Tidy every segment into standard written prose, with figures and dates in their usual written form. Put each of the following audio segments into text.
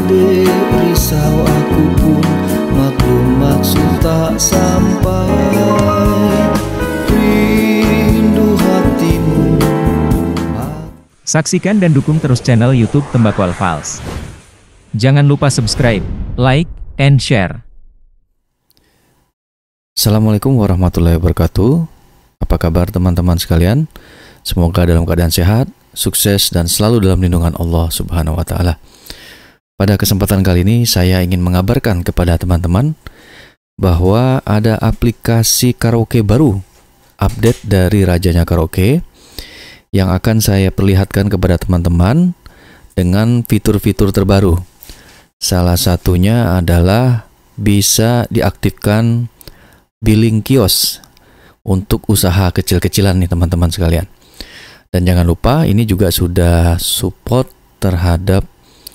dek risau aku pun maklum maksud tak sampai. Rindu hatimu. Saksikan dan dukung terus channel YouTube Tembakau Files. Jangan lupa subscribe, like, and share. Assalamualaikum warahmatullahi wabarakatuh. Apa kabar teman-teman sekalian? Semoga dalam keadaan sehat, sukses, dan selalu dalam lindungan Allah Subhanahu wa Ta'ala. Pada kesempatan kali ini, saya ingin mengabarkan kepada teman-teman bahwa ada aplikasi karaoke baru, update dari Rajanya Karaoke, yang akan saya perlihatkan kepada teman-teman dengan fitur-fitur terbaru. Salah satunya adalah bisa diaktifkan billing kios untuk usaha kecil-kecilan nih teman-teman sekalian. Dan jangan lupa ini juga sudah support terhadap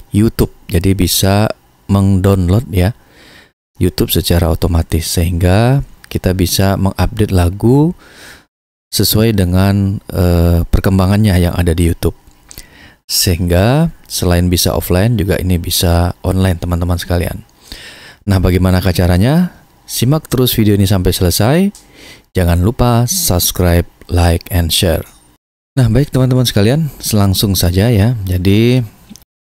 YouTube. Jadi bisa mengdownload ya YouTube secara otomatis sehingga kita bisa mengupdate lagu sesuai dengan perkembangannya yang ada di YouTube. Sehingga selain bisa offline juga ini bisa online teman-teman sekalian. Nah, bagaimana caranya? Simak terus video ini sampai selesai. Jangan lupa subscribe, like, and share. Nah, baik teman-teman sekalian, langsung saja ya. Jadi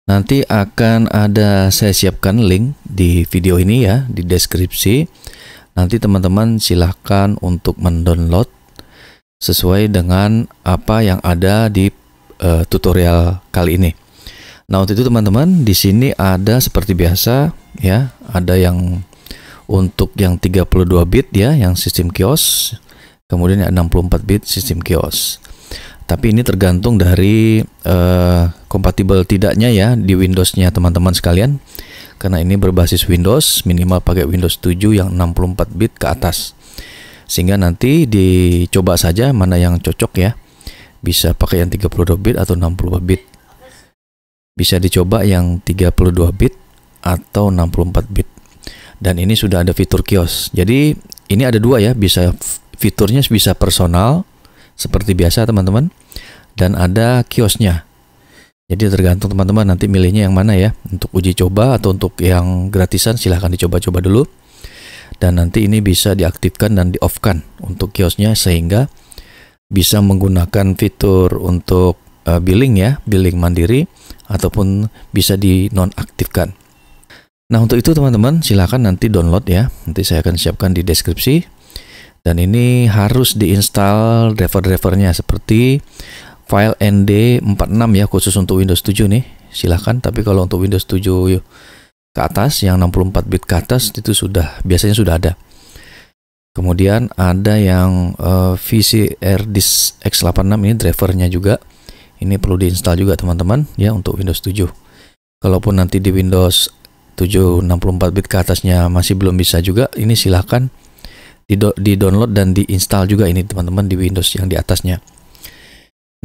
nanti akan ada saya siapkan link di video ini ya, di deskripsi. Nanti teman-teman silahkan untuk mendownload sesuai dengan apa yang ada di tutorial kali ini. Nah, untuk itu teman-teman, di sini ada seperti biasa ya, ada yang untuk yang 32 bit ya, yang sistem kios, kemudian yang 64 bit sistem kios. Tapi ini tergantung dari kompatibel tidaknya ya di Windows-nya teman-teman sekalian. Karena ini berbasis Windows, minimal pakai Windows 7 yang 64 bit ke atas. Sehingga nanti dicoba saja mana yang cocok ya. Bisa pakai yang 32 bit atau 64 bit. Bisa dicoba yang 32 bit atau 64 bit. Dan ini sudah ada fitur kios. Jadi ini ada dua ya, bisa fiturnya bisa personal seperti biasa teman-teman, dan ada kiosnya. Jadi tergantung teman-teman nanti milihnya yang mana ya, untuk uji coba atau untuk yang gratisan silahkan dicoba-coba dulu. Dan nanti ini bisa diaktifkan dan di-off-kan untuk kiosnya sehingga bisa menggunakan fitur untuk billing ya, billing mandiri, ataupun bisa di-nonaktifkan. Nah, untuk itu teman-teman silahkan nanti download ya, nanti saya akan siapkan di deskripsi. Dan ini harus diinstal driver-drivernya seperti file ND46 ya, khusus untuk Windows 7 nih, silahkan. Tapi kalau untuk Windows 7 ke atas, yang 64 bit ke atas itu biasanya sudah ada. Kemudian ada yang VCR Disk X86, ini drivernya juga. Ini perlu diinstal juga teman-teman ya untuk Windows 7. Kalaupun nanti di Windows 7 64 bit ke atasnya masih belum bisa juga, ini silahkan di-download dan diinstal juga ini teman-teman di Windows yang di atasnya.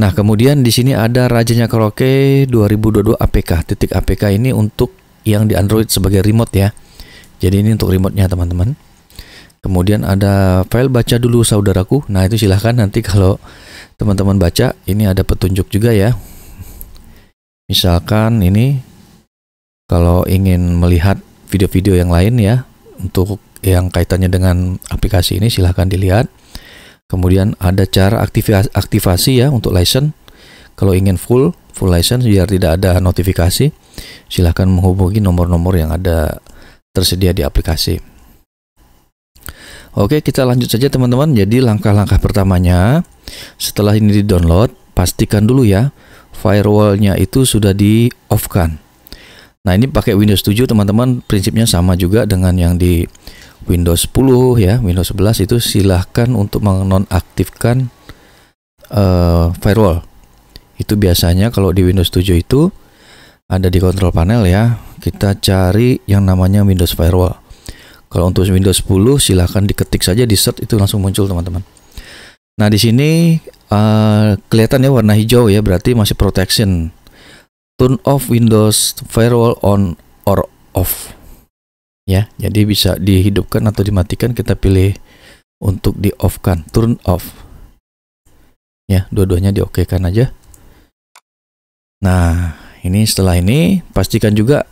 Nah, kemudian di sini ada Rajanya Karaoke 2022 APK. .apk ini untuk yang di Android sebagai remote ya. Jadi ini untuk remote-nya teman-teman. Kemudian ada file baca dulu saudaraku. Nah, itu silahkan nanti kalau teman-teman baca, ini ada petunjuk juga ya. Misalkan ini kalau ingin melihat video-video yang lain ya, untuk yang kaitannya dengan aplikasi ini silahkan dilihat. Kemudian ada cara aktivasi ya untuk license. Kalau ingin full license biar tidak ada notifikasi, silahkan menghubungi nomor-nomor yang ada tersedia di aplikasi. Oke, kita lanjut saja teman-teman. Jadi langkah-langkah pertamanya, setelah ini di-download, pastikan dulu ya firewall-nya itu sudah di-off-kan. Nah, ini pakai Windows 7 teman-teman, prinsipnya sama juga dengan yang di Windows 10 ya, Windows 11 itu silahkan untuk menonaktifkan firewall. Itu biasanya kalau di Windows 7 itu ada di control panel ya, kita cari yang namanya Windows Firewall. Kalau untuk Windows 10 silahkan diketik saja di search, itu langsung muncul teman-teman. Nah, di sini kelihatan ya warna hijau ya, berarti masih protection. Turn off Windows Firewall on or off. Ya, jadi bisa dihidupkan atau dimatikan, kita pilih untuk di off kan, turn off. Ya, dua-duanya di oke kan aja. Nah, ini setelah ini pastikan juga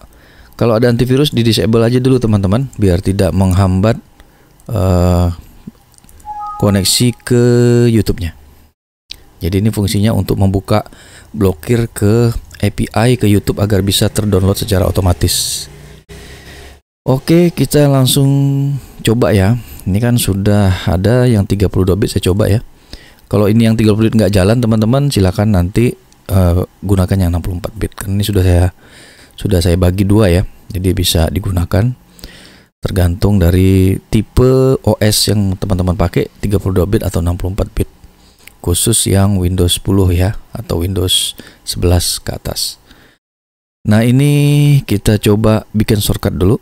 Kalau ada antivirus di disable aja dulu teman-teman, biar tidak menghambat koneksi ke YouTube-nya. Jadi ini fungsinya untuk membuka blokir ke API ke YouTube agar bisa terdownload secara otomatis. Oke, kita langsung coba ya. Ini kan sudah ada yang 32 bit, saya coba ya. Kalau ini yang 30 bit nggak jalan teman-teman, silakan nanti gunakan yang 64 bit. Karena ini sudah saya bagi dua ya. Jadi bisa digunakan tergantung dari tipe OS yang teman-teman pakai, 32 bit atau 64 bit. Khusus yang Windows 10 ya, atau Windows 11 ke atas. Nah, ini kita coba bikin shortcut dulu.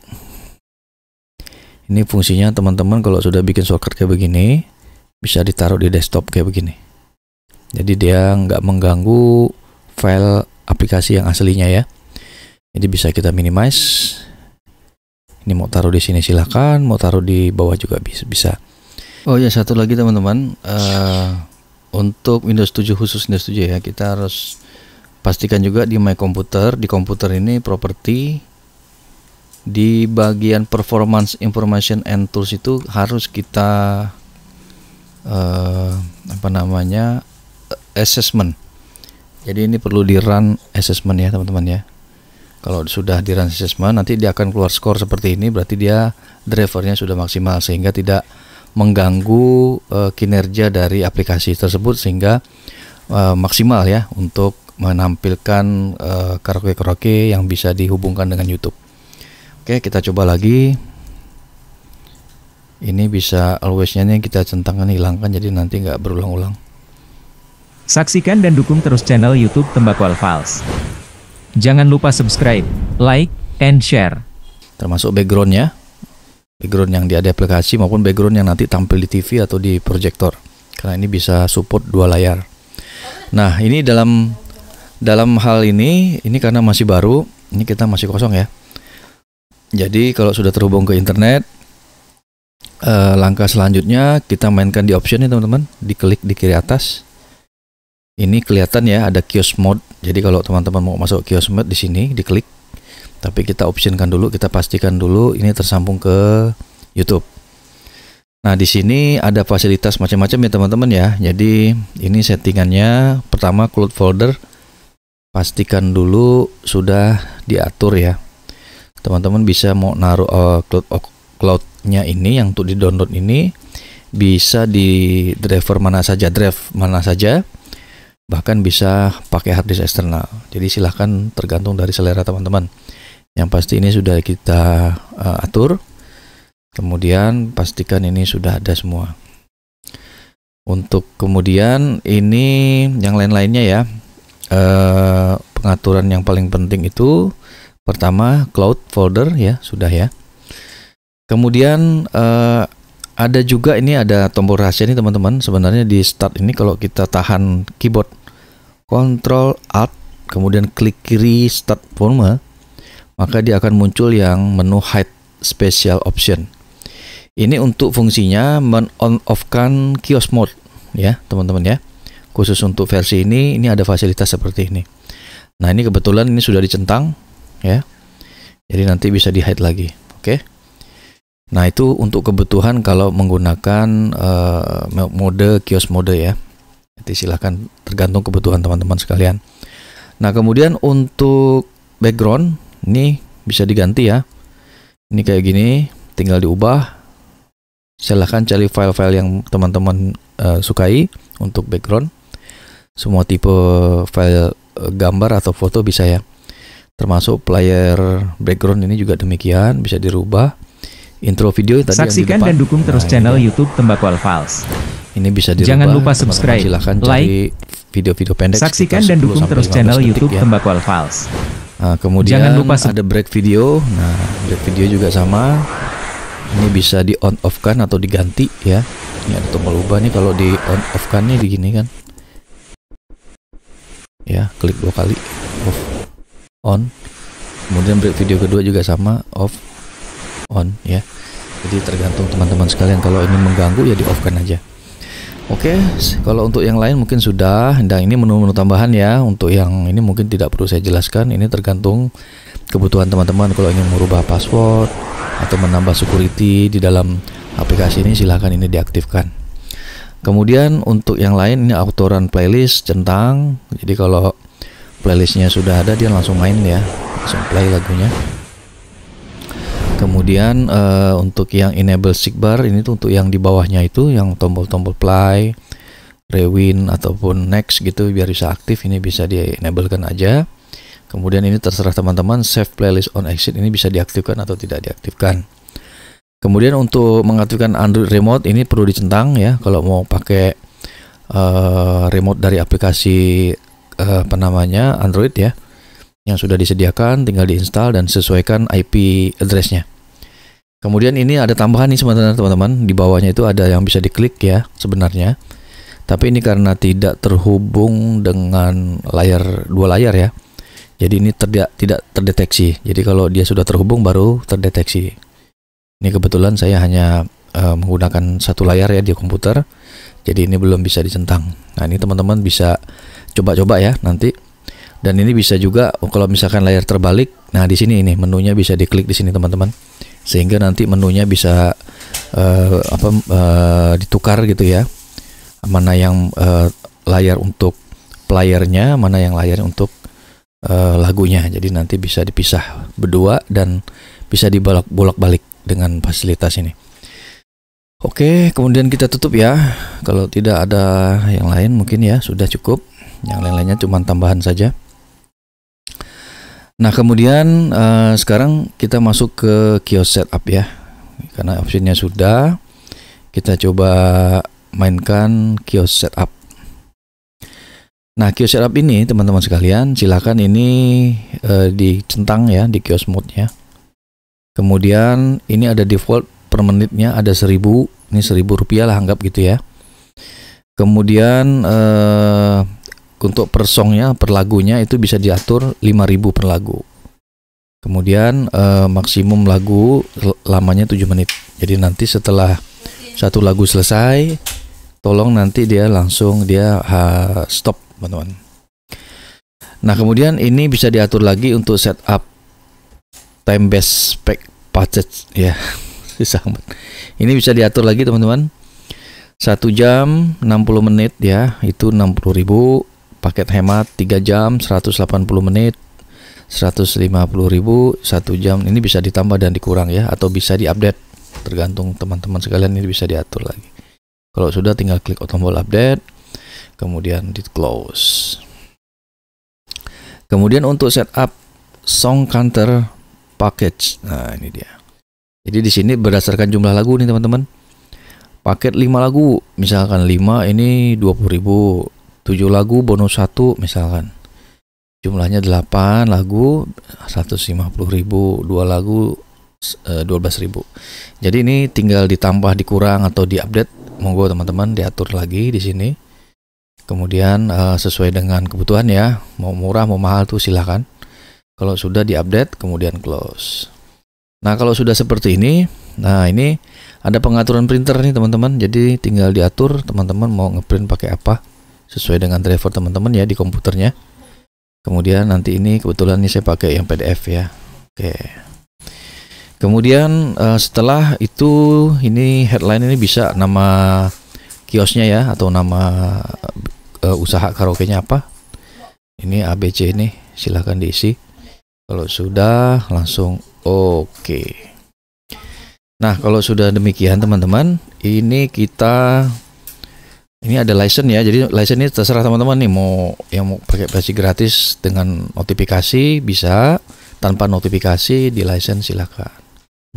Ini fungsinya teman-teman, kalau sudah bikin shortcut kayak begini, bisa ditaruh di desktop kayak begini. Jadi dia nggak mengganggu file aplikasi yang aslinya ya. Jadi bisa kita minimize. Ini mau taruh di sini silahkan, mau taruh di bawah juga bisa. Oh ya, satu lagi teman-teman, untuk Windows 7 khusus Windows 7 ya, kita harus pastikan juga di My Computer, di komputer ini properti, di bagian Performance Information and Tools itu harus kita assessment. Jadi ini perlu di run assessment ya teman-teman ya. Kalau sudah di run assessment, nanti dia akan keluar skor seperti ini, berarti dia drivernya sudah maksimal sehingga tidak mengganggu kinerja dari aplikasi tersebut, sehingga maksimal ya untuk menampilkan karaoke yang bisa dihubungkan dengan YouTube. Oke, kita coba lagi. Ini bisa always-nya nih kita centangkan, hilangkan, jadi nanti nggak berulang-ulang. Saksikan dan dukung terus channel YouTube Tembakau Files. Jangan lupa subscribe, like, and share. Termasuk backgroundnya, background yang ada aplikasi maupun background yang nanti tampil di TV atau di proyektor, karena ini bisa support dua layar. Nah, ini dalam hal ini karena masih baru, ini kita masih kosong ya. Jadi kalau sudah terhubung ke internet, langkah selanjutnya kita mainkan di option ya teman-teman, diklik di kiri atas. Ini kelihatan ya ada kiosk mode. Jadi kalau teman-teman mau masuk kiosk mode di sini diklik. Tapi kita optionkan dulu, kita pastikan dulu ini tersambung ke YouTube. Nah, di sini ada fasilitas macam-macam ya teman-teman ya. Jadi ini settingannya, pertama cloud folder, pastikan dulu sudah diatur ya. Teman-teman bisa mau naruh cloud-nya ini yang untuk di-download ini bisa di drive mana saja, bahkan bisa pakai hard disk eksternal. Jadi silahkan, tergantung dari selera teman-teman. Yang pasti ini sudah kita atur. Kemudian pastikan ini sudah ada semua. Untuk kemudian ini yang lain-lainnya ya, pengaturan yang paling penting itu pertama cloud folder ya, sudah ya. Kemudian ada juga ini ada tombol rahasia nih teman-teman. Sebenarnya di start ini kalau kita tahan keyboard Ctrl Alt kemudian klik kiri start volume, maka dia akan muncul yang menu hide special option. Ini untuk fungsinya men-on-off-kan kiosk mode ya teman-teman ya. Khusus untuk versi ini ada fasilitas seperti ini. Nah, ini kebetulan ini sudah dicentang ya. Jadi nanti bisa di hide lagi. Oke. Nah, itu untuk kebutuhan kalau menggunakan mode kiosk mode ya. Nanti silahkan, tergantung kebutuhan teman-teman sekalian. Nah, kemudian untuk background ini bisa diganti ya. Ini kayak gini, tinggal diubah. Silahkan cari file-file yang teman-teman sukai untuk background. Semua tipe file gambar atau foto bisa ya. Termasuk player background ini juga demikian, bisa dirubah. Intro video tadi saksikan dan dukung terus channel YouTube Tembakau Files. Ini bisa dirubah. Jangan lupa subscribe, silahkan like, video-video pendek. Saksikan dan dukung terus channel YouTube ya. Tembakau Files. Nah, kemudian jangan lupa ada break video. Nah, break video juga sama. Ini bisa di on off kan atau diganti ya. Ini ada tombol ubah nih, kalau di on off kan nih begini kan. Ya, klik 2 kali off on. Kemudian break video kedua juga sama, off on ya. Jadi tergantung teman-teman sekalian, kalau ini mengganggu ya di off kan aja. Oke, kalau untuk yang lain mungkin sudah. Dan ini menu-menu tambahan ya. Untuk yang ini mungkin tidak perlu saya jelaskan. Ini tergantung kebutuhan teman-teman. Kalau ingin merubah password atau menambah security di dalam aplikasi ini, silahkan ini diaktifkan. Kemudian untuk yang lain ini auto run playlist centang. Jadi kalau playlistnya sudah ada, dia langsung main ya, langsung play lagunya. Kemudian untuk yang enable sidebar ini tuh untuk yang di bawahnya itu, yang tombol-tombol play, rewind ataupun next gitu, biar bisa aktif, ini bisa di enablekan aja. Kemudian ini terserah teman-teman, save playlist on exit ini bisa diaktifkan atau tidak diaktifkan. Kemudian untuk mengaktifkan Android remote ini perlu dicentang ya, kalau mau pakai remote dari aplikasi Android ya, yang sudah disediakan, tinggal diinstal dan sesuaikan IP address-nya. Kemudian ini ada tambahan nih sebenarnya teman-teman, di bawahnya itu ada yang bisa diklik ya sebenarnya. Tapi ini karena tidak terhubung dengan dua layar ya. Jadi ini tidak terdeteksi. Jadi kalau dia sudah terhubung baru terdeteksi. Ini kebetulan saya hanya menggunakan satu layar ya di komputer. Jadi ini belum bisa dicentang. Nah, ini teman-teman bisa coba-coba ya nanti. Dan ini bisa juga kalau misalkan layar terbalik, nah di sini ini menunya bisa diklik di sini teman-teman, sehingga nanti menunya bisa ditukar gitu ya, mana yang layar untuk playernya, mana yang layar untuk lagunya. Jadi nanti bisa dipisah berdua dan bisa dibolak-balik dengan fasilitas ini. Oke, kemudian kita tutup ya. Kalau tidak ada yang lain mungkin ya sudah cukup. Yang lain-lainnya cuma tambahan saja. Nah, kemudian sekarang kita masuk ke kiosk setup ya. Karena opsinya sudah, kita coba mainkan kiosk setup. Nah, kiosk setup ini teman-teman sekalian, silakan ini dicentang ya di kiosk mode-nya. Kemudian ini ada default per menitnya ada 1000, ini 1000 rupiah lah anggap gitu ya. Kemudian untuk per songnya, per lagunya itu bisa diatur 5000 per lagu. Kemudian maksimum lagu lamanya 7 menit. Jadi nanti setelah satu lagu selesai, tolong nanti dia langsung stop, teman-teman. Nah, kemudian ini bisa diatur lagi untuk setup time based package ya. Susah banget. Ini bisa diatur lagi teman-teman. 1 jam 60 menit ya, itu 60.000. Paket hemat 3 jam 180 menit 150.000. 1 jam ini bisa ditambah dan dikurang ya, atau bisa diupdate, tergantung teman-teman sekalian. Ini bisa diatur lagi. Kalau sudah tinggal klik tombol update, kemudian di close. Kemudian untuk setup song counter package, nah ini dia. Jadi di sini berdasarkan jumlah lagu nih teman-teman. Paket 5 lagu, misalkan 5 ini 20.000, 7 lagu bonus 1 misalkan, jumlahnya 8 lagu 150.000, 2 lagu 12.000. Jadi ini tinggal ditambah, dikurang atau diupdate, monggo teman-teman diatur lagi di sini. Kemudian sesuai dengan kebutuhan ya, mau murah mau mahal tuh silahkan. Kalau sudah diupdate kemudian close. Nah, kalau sudah seperti ini, nah ini ada pengaturan printer nih teman-teman. Jadi tinggal diatur teman-teman mau ngeprint pakai apa, sesuai dengan driver teman-teman ya di komputernya. Kemudian nanti ini kebetulan ini saya pakai yang PDF ya. Oke. Kemudian setelah itu ini headline ini bisa nama kiosnya ya, atau nama usaha karaoke-nya apa. Ini ABC ini silahkan diisi. Kalau sudah langsung oke. Nah, kalau sudah demikian teman-teman, ini ada license ya. Jadi license ini terserah teman-teman nih, mau pakai versi gratis dengan notifikasi bisa, tanpa notifikasi di license silakan.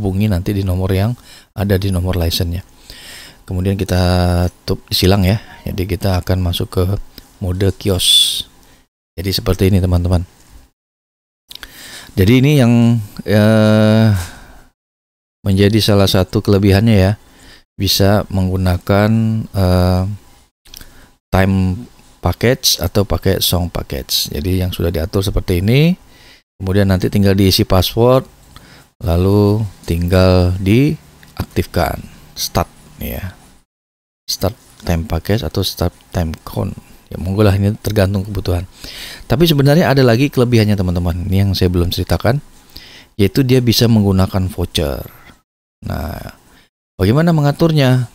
Hubungi nanti di nomor yang ada di nomor license-nya. Kemudian kita tutup silang ya. Jadi kita akan masuk ke mode kios. Jadi seperti ini teman-teman. Jadi ini yang menjadi salah satu kelebihannya ya, bisa menggunakan time package atau pakai song package. Jadi yang sudah diatur seperti ini. Kemudian nanti tinggal diisi password, lalu tinggal diaktifkan start ya. Start time package atau start time count. Ya monggo lah, ini tergantung kebutuhan. Tapi sebenarnya ada lagi kelebihannya teman-teman. Ini yang saya belum ceritakan. yaitu dia bisa menggunakan voucher. Nah, bagaimana mengaturnya?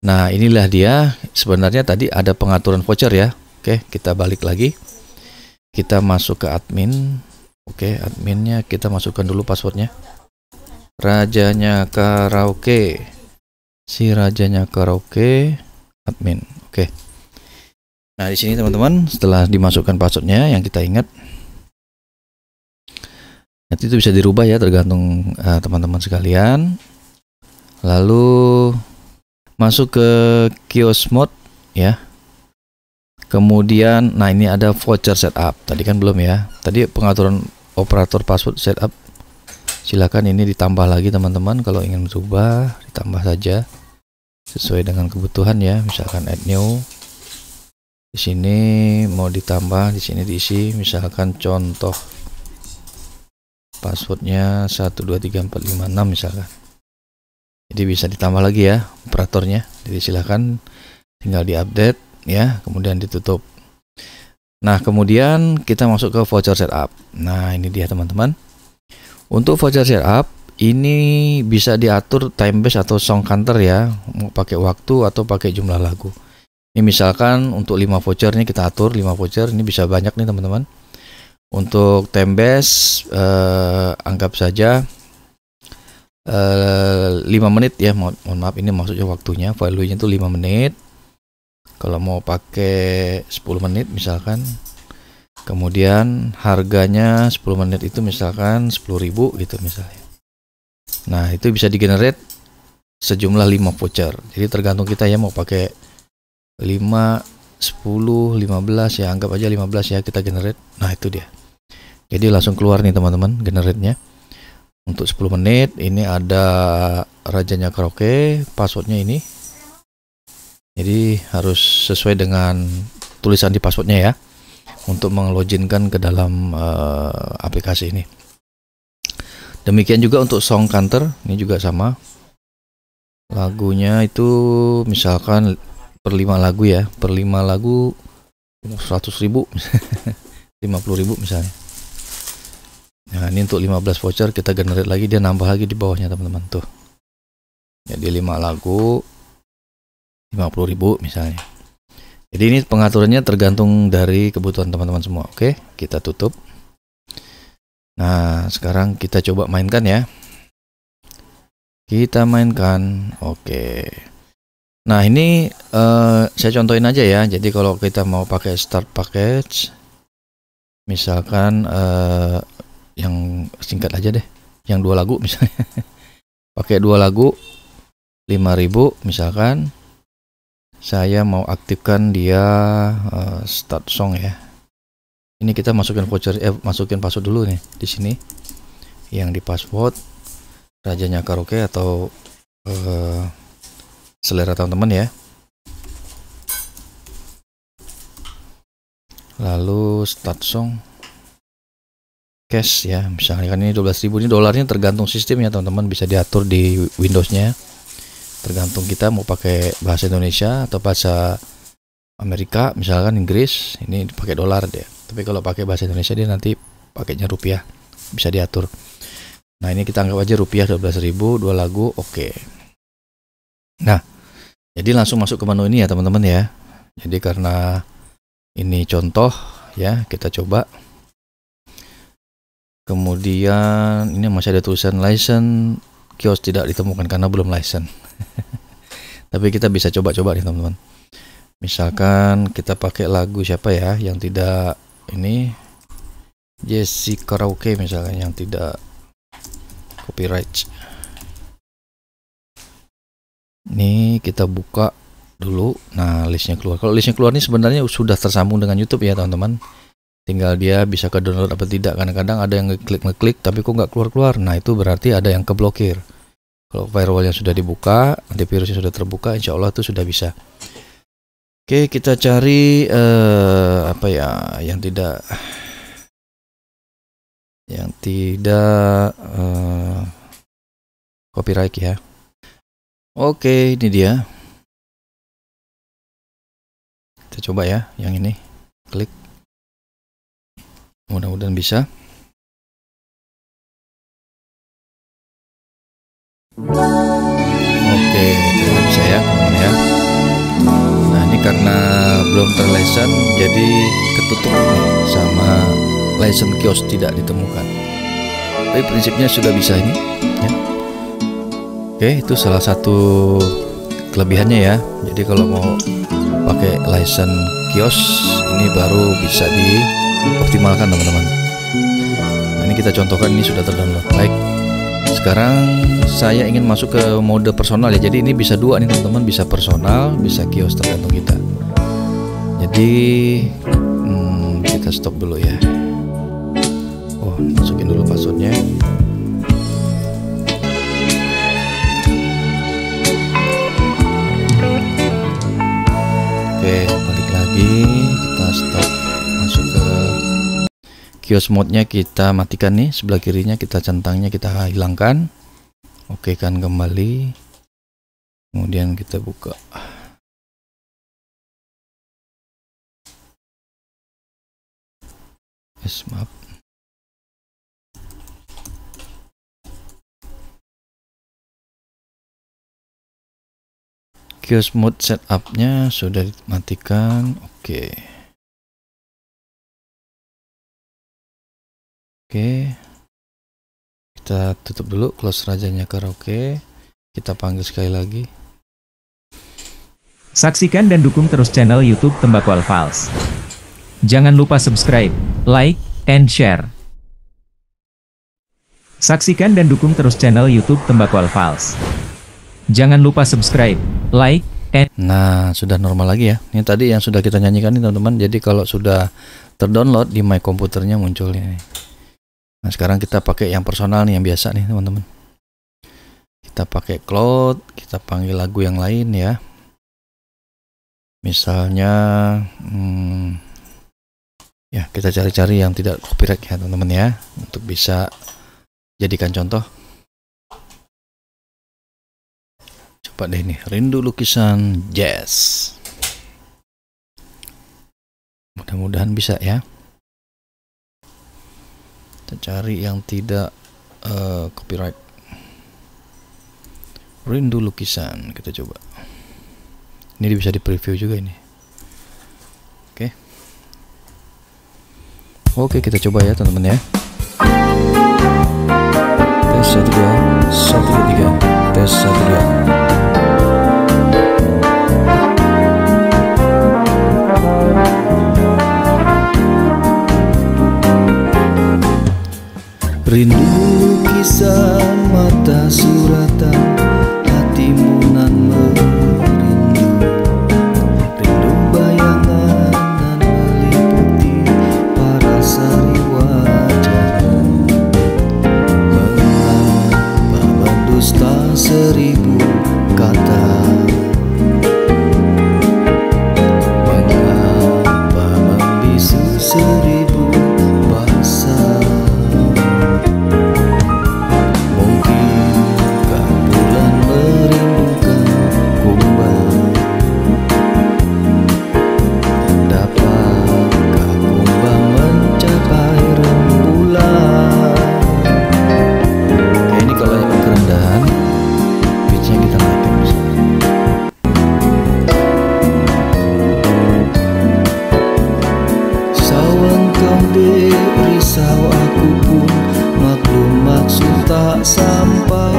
Nah, inilah dia. Sebenarnya tadi ada pengaturan voucher ya. Oke, kita balik lagi. Kita masuk ke admin. Oke, adminnya kita masukkan dulu passwordnya. Rajanya Karaoke. Si Rajanya Karaoke admin. Oke. Nah, di sini teman-teman, setelah dimasukkan passwordnya yang kita ingat, nanti itu bisa dirubah ya, tergantung teman-teman sekalian. Lalu masuk ke kios mode ya. Kemudian, nah ini ada voucher setup. Tadi kan belum ya. Tadi pengaturan operator password setup. Silakan ini ditambah lagi teman-teman. Kalau ingin berubah, ditambah saja sesuai dengan kebutuhan ya. Misalkan add new. Di sini mau ditambah, di sini diisi. Misalkan contoh passwordnya 123456 misalkan. Jadi bisa ditambah lagi ya operatornya. Jadi silakan tinggal diupdate ya, kemudian ditutup. Nah, kemudian kita masuk ke voucher setup. Nah, ini dia teman-teman. Untuk voucher setup ini bisa diatur time base atau song counter ya, mau pakai waktu atau pakai jumlah lagu. Ini misalkan untuk 5 voucher ini kita atur 5 voucher, ini bisa banyak nih teman-teman. Untuk time base anggap saja 5 menit ya, mohon maaf ini maksudnya waktunya, value-nya itu 5 menit. Kalau mau pakai 10 menit misalkan, kemudian harganya 10 menit itu misalkan 10.000 gitu misalnya. Nah, itu bisa di-generate sejumlah 5 voucher. Jadi tergantung kita ya mau pakai 5, 10, 15 ya, anggap aja 15 ya kita generate. Nah, itu dia. Jadi langsung keluar nih teman-teman generate-nya. Untuk 10 menit ini ada Rajanya Karaoke, passwordnya ini. Jadi harus sesuai dengan tulisan di passwordnya ya, untuk mengeloginkan ke dalam aplikasi ini. Demikian juga untuk song counter, ini juga sama. Lagunya itu misalkan per 5 lagu ya, per 5 lagu 100.000 50.000 misalnya. Nah, ini untuk 15 voucher kita generate lagi, dia nambah lagi di bawahnya teman-teman tuh. Jadi 5 lagu 50.000 misalnya. Jadi ini pengaturannya tergantung dari kebutuhan teman-teman semua. Oke, kita tutup. Nah, sekarang kita coba mainkan ya. Kita mainkan. Oke. Nah, ini saya contohin aja ya. Jadi kalau kita mau pakai start package, misalkan yang singkat aja deh, yang 2 lagu misalnya. Pakai 2 lagu 5.000 misalkan. Saya mau aktifkan dia start song ya. Ini kita masukin voucher, masukin password dulu nih di sini. Yang di password Rajanya Karaoke atau selera teman-teman ya. Lalu start song cash ya, misalnya kan ini 12.000, ini dolarnya tergantung sistem ya teman-teman, bisa diatur di Windows-nya. Tergantung kita mau pakai bahasa Indonesia atau bahasa Amerika, misalkan Inggris, ini pakai dolar dia. Tapi kalau pakai bahasa Indonesia dia nanti pakainya rupiah, bisa diatur. Nah, ini kita anggap aja rupiah 12.000, 2 lagu, oke. Nah, jadi langsung masuk ke menu ini ya teman-teman ya. Jadi karena ini contoh ya, kita coba. Kemudian ini masih ada tulisan license kios tidak ditemukan karena belum license. Tapi kita bisa coba-coba nih teman-teman. Misalkan kita pakai lagu siapa ya yang tidak ini, Jesse Karaoke misalkan, yang tidak copyright. Ini kita buka dulu. Nah, listnya keluar. Kalau listnya keluar ini sebenarnya sudah tersambung dengan YouTube ya teman-teman. Tinggal dia bisa ke download apa tidak. Kadang-kadang ada yang ngeklik tapi kok nggak keluar-keluar. Nah, itu berarti ada yang keblokir. Kalau firewallnya sudah dibuka, antivirusnya sudah terbuka, insya Allah itu sudah bisa. Oke, kita cari apa ya yang tidak copyright ya. Oke, ini dia. Kita coba ya yang ini. Klik. Mudah-mudahan bisa. karena belum terlicense jadi ketutup nih sama license kios tidak ditemukan. Tapi prinsipnya sudah bisa ini ya. Oke, itu salah satu kelebihannya ya. Jadi kalau mau pakai license kios ini baru bisa dioptimalkan teman-teman. Nah, ini kita contohkan, ini sudah terdownload. Baik, sekarang saya ingin masuk ke mode personal ya. Jadi ini bisa dua nih teman-teman, bisa personal, bisa kios, tergantung kita. Jadi kita stop dulu ya. Oh, masukin dulu passwordnya. Oke, balik lagi, kita stop, masuk ke kios mode-nya, kita matikan nih, sebelah kirinya kita centangnya kita hilangkan. Oke kan, kembali, kemudian kita buka. Maaf. Kios mode setupnya sudah dimatikan. Oke. Kita tutup dulu, close rajanya karaoke. Kita panggil sekali lagi. Saksikan dan dukung terus channel YouTube Tembakau Files. Jangan lupa subscribe, like, and share. Saksikan dan dukung terus channel YouTube Tembakau Files. Jangan lupa subscribe, like, and... Nah, sudah normal lagi ya. Ini tadi yang sudah kita nyanyikan nih teman-teman. Jadi kalau sudah terdownload di my komputernya muncul ini. Nah, sekarang kita pakai yang personal nih, yang biasa nih teman-teman. Kita pakai cloud, kita panggil lagu yang lain ya. Misalnya ya, kita cari-cari yang tidak copyright ya teman-teman ya, untuk bisa jadikan contoh. Coba deh ini, Rindu Lukisan Jazz. Mudah-mudahan bisa ya. Kita cari yang tidak copyright. Rindu Lukisan, kita coba. Ini bisa di preview juga ini. Oke, kita coba ya teman-teman ya. Tes 1 2 1 2 3. Tes 1 2. Rindu lukisan mata suratan, hatimu nan merindu. Rindu bayangan nan meliputi parasari wajahmu. Mengapa mendusta 1000 kata? Mengapa membisu 1000 bahasa? Risau aku pun maklum maksud tak sampai.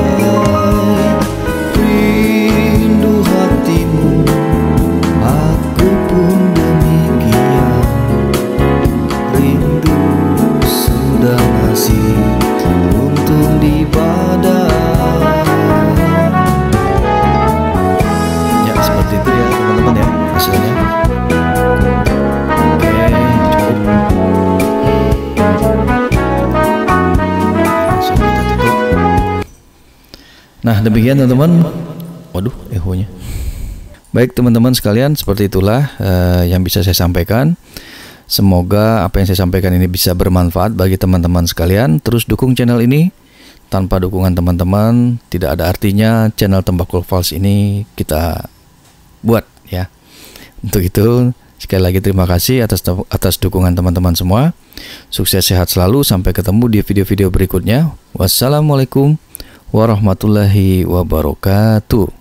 Rindu hatimu, aku pun demikian. Rindu sudah ngasih untung di badan. Ya seperti itu ya teman-teman ya hasilnya. Nah demikian teman-teman. Waduh, ehonya. Baik teman-teman sekalian, seperti itulah yang bisa saya sampaikan. Semoga apa yang saya sampaikan ini bisa bermanfaat bagi teman-teman sekalian. Terus dukung channel ini. Tanpa dukungan teman-teman tidak ada artinya channel Tembakau Files ini kita buat ya. Untuk itu sekali lagi terima kasih atas dukungan teman-teman semua. Sukses sehat selalu, sampai ketemu di video-video berikutnya. Wassalamualaikum warahmatullahi wabarakatuh.